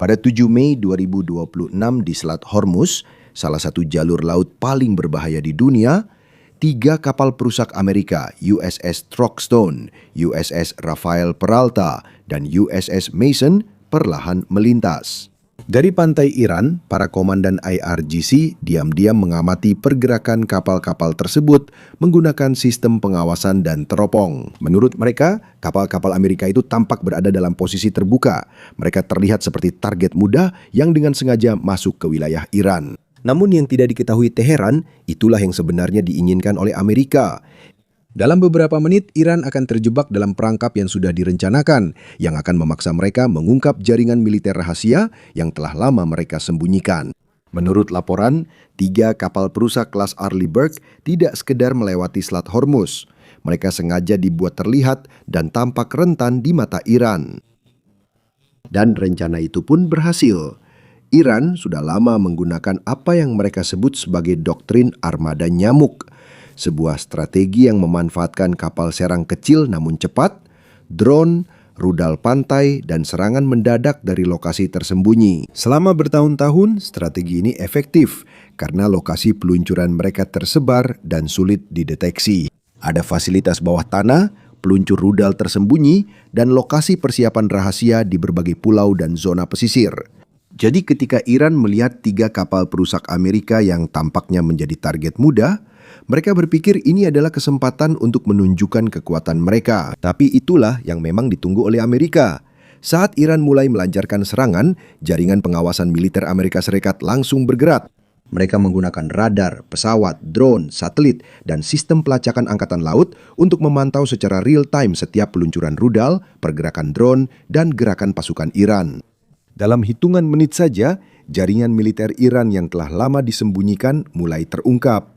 Pada 7 Mei 2026 di Selat Hormuz, salah satu jalur laut paling berbahaya di dunia, 3 kapal perusak Amerika, USS Throckstone, USS Rafael Peralta, dan USS Mason perlahan melintas. Dari pantai Iran, para komandan IRGC diam-diam mengamati pergerakan kapal-kapal tersebut menggunakan sistem pengawasan dan teropong. Menurut mereka, kapal-kapal Amerika itu tampak berada dalam posisi terbuka. Mereka terlihat seperti target mudah yang dengan sengaja masuk ke wilayah Iran. Namun yang tidak diketahui Teheran, itulah yang sebenarnya diinginkan oleh Amerika. Dalam beberapa menit, Iran akan terjebak dalam perangkap yang sudah direncanakan, yang akan memaksa mereka mengungkap jaringan militer rahasia yang telah lama mereka sembunyikan. Menurut laporan, 3 kapal perusak kelas Arleigh tidak sekedar melewati Selat Hormuz. Mereka sengaja dibuat terlihat dan tampak rentan di mata Iran. Dan rencana itu pun berhasil. Iran sudah lama menggunakan apa yang mereka sebut sebagai doktrin armada nyamuk, sebuah strategi yang memanfaatkan kapal serang kecil namun cepat, drone, rudal pantai, dan serangan mendadak dari lokasi tersembunyi. Selama bertahun-tahun, strategi ini efektif karena lokasi peluncuran mereka tersebar dan sulit dideteksi. Ada fasilitas bawah tanah, peluncur rudal tersembunyi, dan lokasi persiapan rahasia di berbagai pulau dan zona pesisir. Jadi ketika Iran melihat 3 kapal perusak Amerika yang tampaknya menjadi target mudah, mereka berpikir ini adalah kesempatan untuk menunjukkan kekuatan mereka. Tapi itulah yang memang ditunggu oleh Amerika. Saat Iran mulai melancarkan serangan, jaringan pengawasan militer Amerika Serikat langsung bergerak. Mereka menggunakan radar, pesawat, drone, satelit, dan sistem pelacakan angkatan laut untuk memantau secara real-time setiap peluncuran rudal, pergerakan drone, dan gerakan pasukan Iran. Dalam hitungan menit saja, jaringan militer Iran yang telah lama disembunyikan mulai terungkap.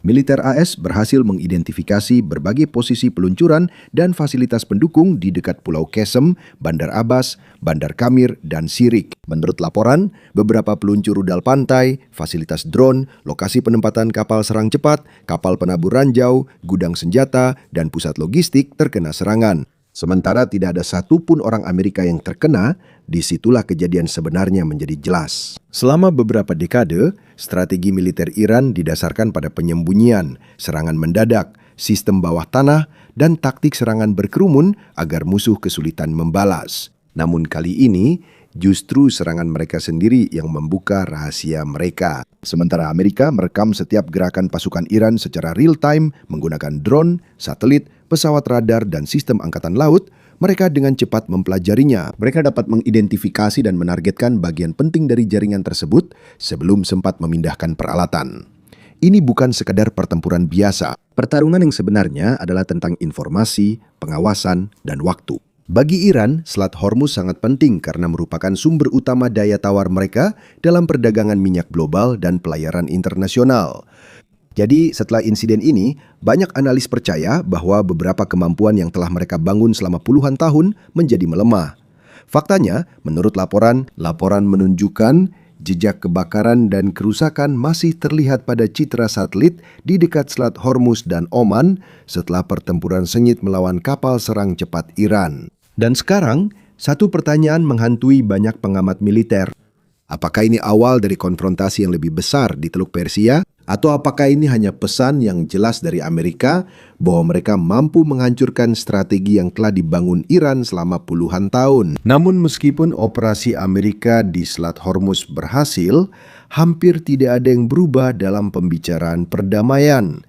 Militer AS berhasil mengidentifikasi berbagai posisi peluncuran dan fasilitas pendukung di dekat Pulau Qesem, Bandar Abbas, Bandar Kamir, dan Sirik. Menurut laporan, beberapa peluncur rudal pantai, fasilitas drone, lokasi penempatan kapal serang cepat, kapal penabur ranjau, gudang senjata, dan pusat logistik terkena serangan. Sementara tidak ada satupun orang Amerika yang terkena, disitulah kejadian sebenarnya menjadi jelas. Selama beberapa dekade, strategi militer Iran didasarkan pada penyembunyian, serangan mendadak, sistem bawah tanah, dan taktik serangan berkerumun agar musuh kesulitan membalas. Namun kali ini, justru serangan mereka sendiri yang membuka rahasia mereka. Sementara Amerika merekam setiap gerakan pasukan Iran secara real-time menggunakan drone, satelit, pesawat radar, dan sistem angkatan laut, mereka dengan cepat mempelajarinya. Mereka dapat mengidentifikasi dan menargetkan bagian penting dari jaringan tersebut sebelum sempat memindahkan peralatan. Ini bukan sekadar pertempuran biasa. Pertarungan yang sebenarnya adalah tentang informasi, pengawasan, dan waktu. Bagi Iran, Selat Hormuz sangat penting karena merupakan sumber utama daya tawar mereka dalam perdagangan minyak global dan pelayaran internasional. Jadi setelah insiden ini, banyak analis percaya bahwa beberapa kemampuan yang telah mereka bangun selama puluhan tahun menjadi melemah. Faktanya, menurut laporan menunjukkan jejak kebakaran dan kerusakan masih terlihat pada citra satelit di dekat Selat Hormuz dan Oman setelah pertempuran sengit melawan kapal serang cepat Iran. Dan sekarang, satu pertanyaan menghantui banyak pengamat militer. Apakah ini awal dari konfrontasi yang lebih besar di Teluk Persia? Atau apakah ini hanya pesan yang jelas dari Amerika bahwa mereka mampu menghancurkan strategi yang telah dibangun Iran selama puluhan tahun? Namun meskipun operasi Amerika di Selat Hormuz berhasil, hampir tidak ada yang berubah dalam pembicaraan perdamaian.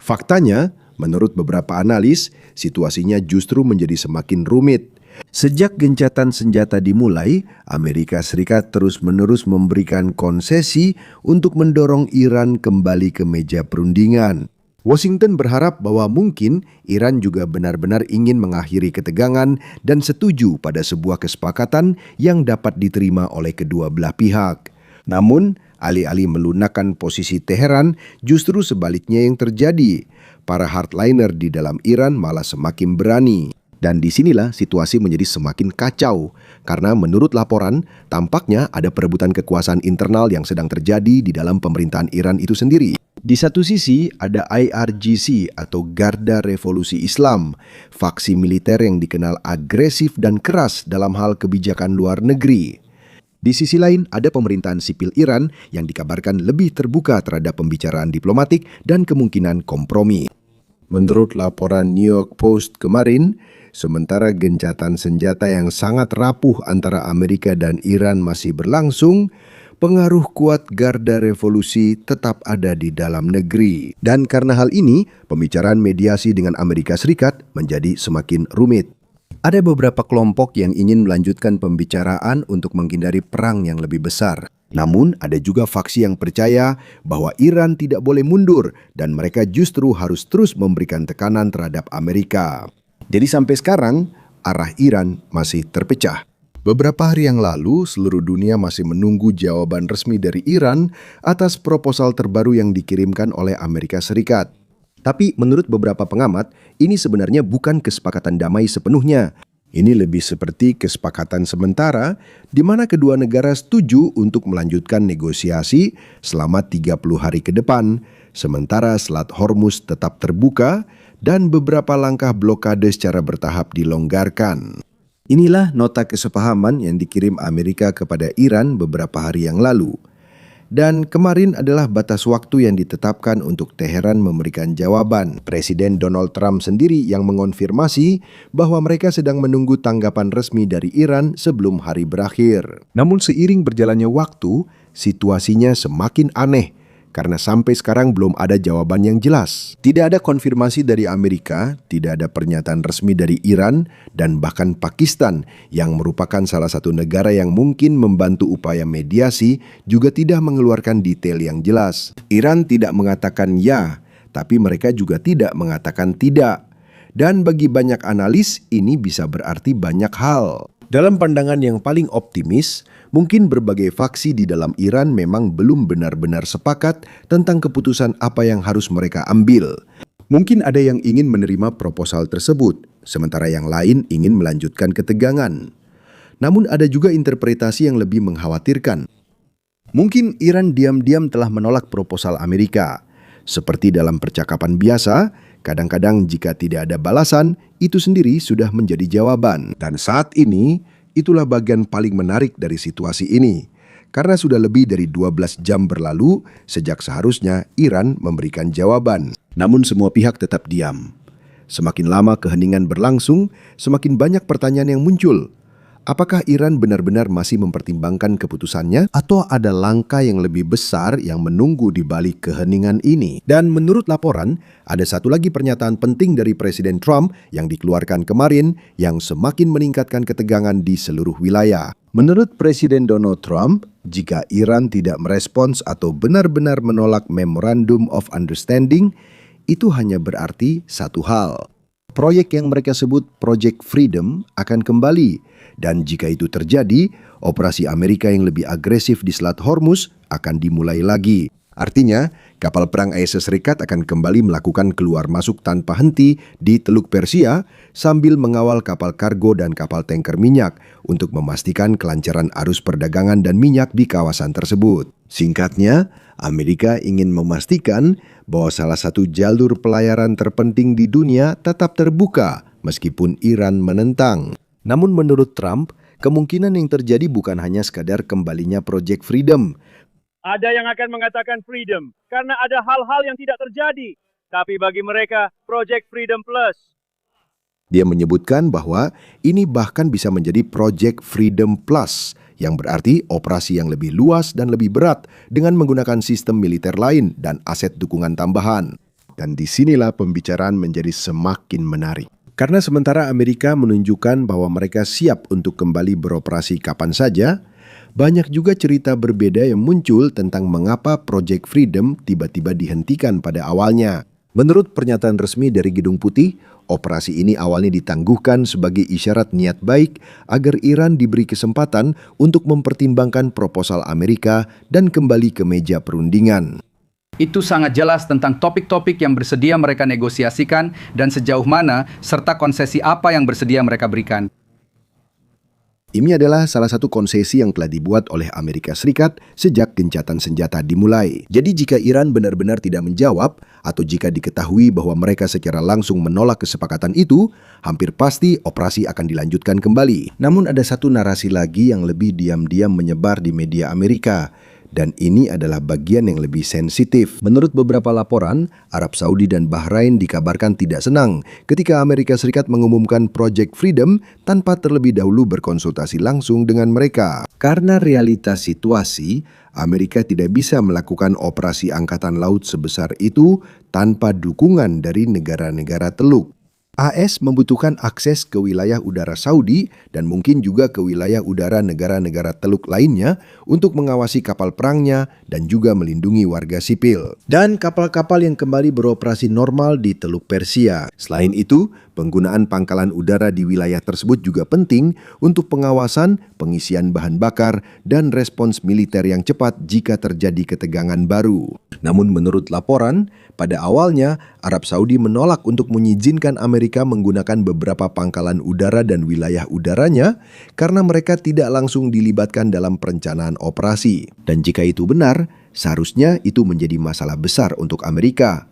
Faktanya, menurut beberapa analis, situasinya justru menjadi semakin rumit. Sejak gencatan senjata dimulai, Amerika Serikat terus-menerus memberikan konsesi untuk mendorong Iran kembali ke meja perundingan. Washington berharap bahwa mungkin Iran juga benar-benar ingin mengakhiri ketegangan dan setuju pada sebuah kesepakatan yang dapat diterima oleh kedua belah pihak. Namun, alih-alih melunakkan posisi Teheran, justru sebaliknya yang terjadi. Para hardliner di dalam Iran malah semakin berani. Dan disinilah situasi menjadi semakin kacau, karena menurut laporan, tampaknya ada perebutan kekuasaan internal yang sedang terjadi di dalam pemerintahan Iran itu sendiri. Di satu sisi, ada IRGC atau Garda Revolusi Islam, faksi militer yang dikenal agresif dan keras dalam hal kebijakan luar negeri. Di sisi lain, ada pemerintahan sipil Iran yang dikabarkan lebih terbuka terhadap pembicaraan diplomatik dan kemungkinan kompromi. Menurut laporan New York Post kemarin, sementara gencatan senjata yang sangat rapuh antara Amerika dan Iran masih berlangsung, pengaruh kuat garda revolusi tetap ada di dalam negeri. Dan karena hal ini, pembicaraan mediasi dengan Amerika Serikat menjadi semakin rumit. Ada beberapa kelompok yang ingin melanjutkan pembicaraan untuk menghindari perang yang lebih besar. Namun, ada juga faksi yang percaya bahwa Iran tidak boleh mundur dan mereka justru harus terus memberikan tekanan terhadap Amerika. Jadi sampai sekarang, arah Iran masih terpecah. Beberapa hari yang lalu, seluruh dunia masih menunggu jawaban resmi dari Iran atas proposal terbaru yang dikirimkan oleh Amerika Serikat. Tapi menurut beberapa pengamat, ini sebenarnya bukan kesepakatan damai sepenuhnya. Ini lebih seperti kesepakatan sementara di mana kedua negara setuju untuk melanjutkan negosiasi selama 30 hari ke depan, sementara Selat Hormuz tetap terbuka dan beberapa langkah blokade secara bertahap dilonggarkan. Inilah nota kesepahaman yang dikirim Amerika kepada Iran beberapa hari yang lalu. Dan kemarin adalah batas waktu yang ditetapkan untuk Teheran memberikan jawaban. Presiden Donald Trump sendiri yang mengonfirmasi bahwa mereka sedang menunggu tanggapan resmi dari Iran sebelum hari berakhir. Namun seiring berjalannya waktu, situasinya semakin aneh karena sampai sekarang belum ada jawaban yang jelas. Tidak ada konfirmasi dari Amerika, tidak ada pernyataan resmi dari Iran, dan bahkan Pakistan yang merupakan salah satu negara yang mungkin membantu upaya mediasi juga tidak mengeluarkan detail yang jelas. Iran tidak mengatakan ya, tapi mereka juga tidak mengatakan tidak. Dan bagi banyak analis, ini bisa berarti banyak hal. Dalam pandangan yang paling optimis, mungkin berbagai faksi di dalam Iran memang belum benar-benar sepakat tentang keputusan apa yang harus mereka ambil. Mungkin ada yang ingin menerima proposal tersebut, sementara yang lain ingin melanjutkan ketegangan. Namun ada juga interpretasi yang lebih mengkhawatirkan. Mungkin Iran diam-diam telah menolak proposal Amerika. Seperti dalam percakapan biasa, kadang-kadang jika tidak ada balasan, itu sendiri sudah menjadi jawaban. Dan saat ini, itulah bagian paling menarik dari situasi ini. Karena sudah lebih dari 12 jam berlalu sejak seharusnya Iran memberikan jawaban. Namun semua pihak tetap diam. Semakin lama keheningan berlangsung, semakin banyak pertanyaan yang muncul. Apakah Iran benar-benar masih mempertimbangkan keputusannya atau ada langkah yang lebih besar yang menunggu di balik keheningan ini? Dan menurut laporan, ada satu lagi pernyataan penting dari Presiden Trump yang dikeluarkan kemarin yang semakin meningkatkan ketegangan di seluruh wilayah. Menurut Presiden Donald Trump, jika Iran tidak merespons atau benar-benar menolak Memorandum of Understanding, itu hanya berarti satu hal. Proyek yang mereka sebut Project Freedom akan kembali. Dan jika itu terjadi, operasi Amerika yang lebih agresif di Selat Hormuz akan dimulai lagi. Artinya, kapal perang AS Serikat akan kembali melakukan keluar masuk tanpa henti di Teluk Persia sambil mengawal kapal kargo dan kapal tanker minyak untuk memastikan kelancaran arus perdagangan dan minyak di kawasan tersebut. Singkatnya, Amerika ingin memastikan bahwa salah satu jalur pelayaran terpenting di dunia tetap terbuka meskipun Iran menentang. Namun menurut Trump, kemungkinan yang terjadi bukan hanya sekadar kembalinya Project Freedom. Ada yang akan mengatakan freedom karena ada hal-hal yang tidak terjadi. Tapi bagi mereka, Project Freedom Plus. Dia menyebutkan bahwa ini bahkan bisa menjadi Project Freedom Plus, yang berarti operasi yang lebih luas dan lebih berat dengan menggunakan sistem militer lain dan aset dukungan tambahan. Dan disinilah pembicaraan menjadi semakin menarik. Karena sementara Amerika menunjukkan bahwa mereka siap untuk kembali beroperasi kapan saja, banyak juga cerita berbeda yang muncul tentang mengapa Project Freedom tiba-tiba dihentikan pada awalnya. Menurut pernyataan resmi dari Gedung Putih, operasi ini awalnya ditangguhkan sebagai isyarat niat baik agar Iran diberi kesempatan untuk mempertimbangkan proposal Amerika dan kembali ke meja perundingan. Itu sangat jelas tentang topik-topik yang bersedia mereka negosiasikan dan sejauh mana serta konsesi apa yang bersedia mereka berikan. Ini adalah salah satu konsesi yang telah dibuat oleh Amerika Serikat sejak gencatan senjata dimulai. Jadi jika Iran benar-benar tidak menjawab, atau jika diketahui bahwa mereka secara langsung menolak kesepakatan itu, hampir pasti operasi akan dilanjutkan kembali. Namun ada satu narasi lagi yang lebih diam-diam menyebar di media Amerika. Dan ini adalah bagian yang lebih sensitif. Menurut beberapa laporan, Arab Saudi dan Bahrain dikabarkan tidak senang ketika Amerika Serikat mengumumkan Project Freedom tanpa terlebih dahulu berkonsultasi langsung dengan mereka. Karena realitas situasi, Amerika tidak bisa melakukan operasi angkatan laut sebesar itu tanpa dukungan dari negara-negara Teluk. AS membutuhkan akses ke wilayah udara Saudi dan mungkin juga ke wilayah udara negara-negara Teluk lainnya untuk mengawasi kapal perangnya dan juga melindungi warga sipil. Dan kapal-kapal yang kembali beroperasi normal di Teluk Persia. Selain itu, penggunaan pangkalan udara di wilayah tersebut juga penting untuk pengawasan, pengisian bahan bakar, dan respons militer yang cepat jika terjadi ketegangan baru. Namun menurut laporan, pada awalnya Arab Saudi menolak untuk mengizinkan Amerika menggunakan beberapa pangkalan udara dan wilayah udaranya karena mereka tidak langsung dilibatkan dalam perencanaan operasi. Dan jika itu benar, seharusnya itu menjadi masalah besar untuk Amerika.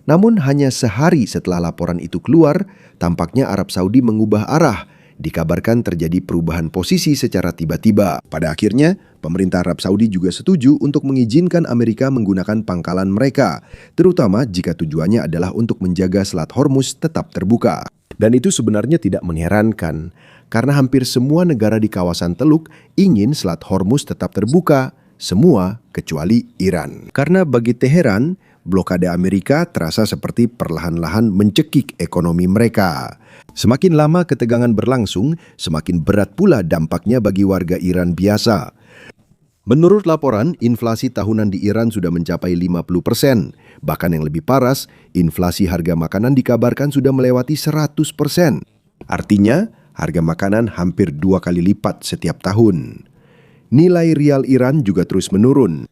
Namun hanya sehari setelah laporan itu keluar, tampaknya Arab Saudi mengubah arah. Dikabarkan terjadi perubahan posisi secara tiba-tiba. Pada akhirnya, pemerintah Arab Saudi juga setuju untuk mengizinkan Amerika menggunakan pangkalan mereka, terutama jika tujuannya adalah untuk menjaga Selat Hormuz tetap terbuka. Dan itu sebenarnya tidak mengherankan, karena hampir semua negara di kawasan Teluk ingin Selat Hormuz tetap terbuka, semua kecuali Iran. Karena bagi Teheran, blokade Amerika terasa seperti perlahan-lahan mencekik ekonomi mereka. Semakin lama ketegangan berlangsung, semakin berat pula dampaknya bagi warga Iran biasa. Menurut laporan, inflasi tahunan di Iran sudah mencapai 50%. Bahkan yang lebih paras, inflasi harga makanan dikabarkan sudah melewati 100%. Artinya, harga makanan hampir 2 kali lipat setiap tahun. Nilai rial Iran juga terus menurun.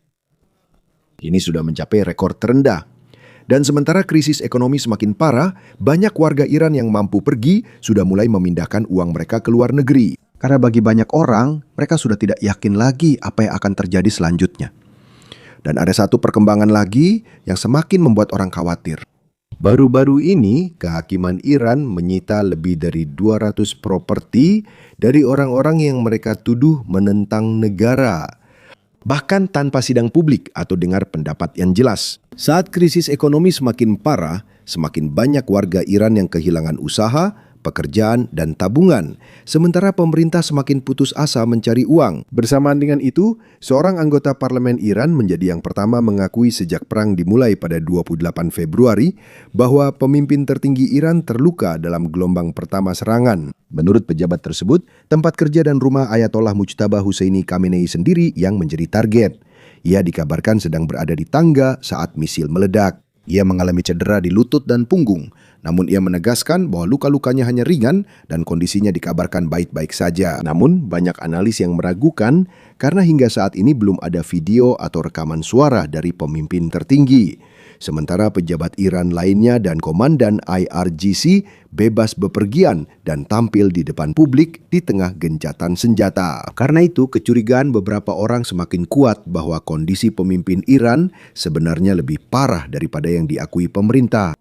Ini sudah mencapai rekor terendah. Dan sementara krisis ekonomi semakin parah, banyak warga Iran yang mampu pergi sudah mulai memindahkan uang mereka ke luar negeri. Karena bagi banyak orang, mereka sudah tidak yakin lagi apa yang akan terjadi selanjutnya. Dan ada satu perkembangan lagi yang semakin membuat orang khawatir. Baru-baru ini, kehakiman Iran menyita lebih dari 200 properti dari orang-orang yang mereka tuduh menentang negara. Bahkan tanpa sidang publik atau dengar pendapat yang jelas. Saat krisis ekonomi semakin parah, semakin banyak warga Iran yang kehilangan usaha, pekerjaan, dan tabungan. Sementara pemerintah semakin putus asa mencari uang. Bersamaan dengan itu, seorang anggota parlemen Iran menjadi yang pertama mengakui sejak perang dimulai pada 28 Februari bahwa pemimpin tertinggi Iran terluka dalam gelombang pertama serangan. Menurut pejabat tersebut, tempat kerja dan rumah Ayatollah Mujtaba Husseini Khamenei sendiri yang menjadi target. Ia dikabarkan sedang berada di tangga saat misil meledak. Ia mengalami cedera di lutut dan punggung, namun ia menegaskan bahwa luka-lukanya hanya ringan dan kondisinya dikabarkan baik-baik saja. Namun banyak analis yang meragukan karena hingga saat ini belum ada video atau rekaman suara dari pemimpin tertinggi. Sementara pejabat Iran lainnya dan komandan IRGC bebas bepergian dan tampil di depan publik di tengah gencatan senjata. Karena itu, kecurigaan beberapa orang semakin kuat bahwa kondisi pemimpin Iran sebenarnya lebih parah daripada yang diakui pemerintah.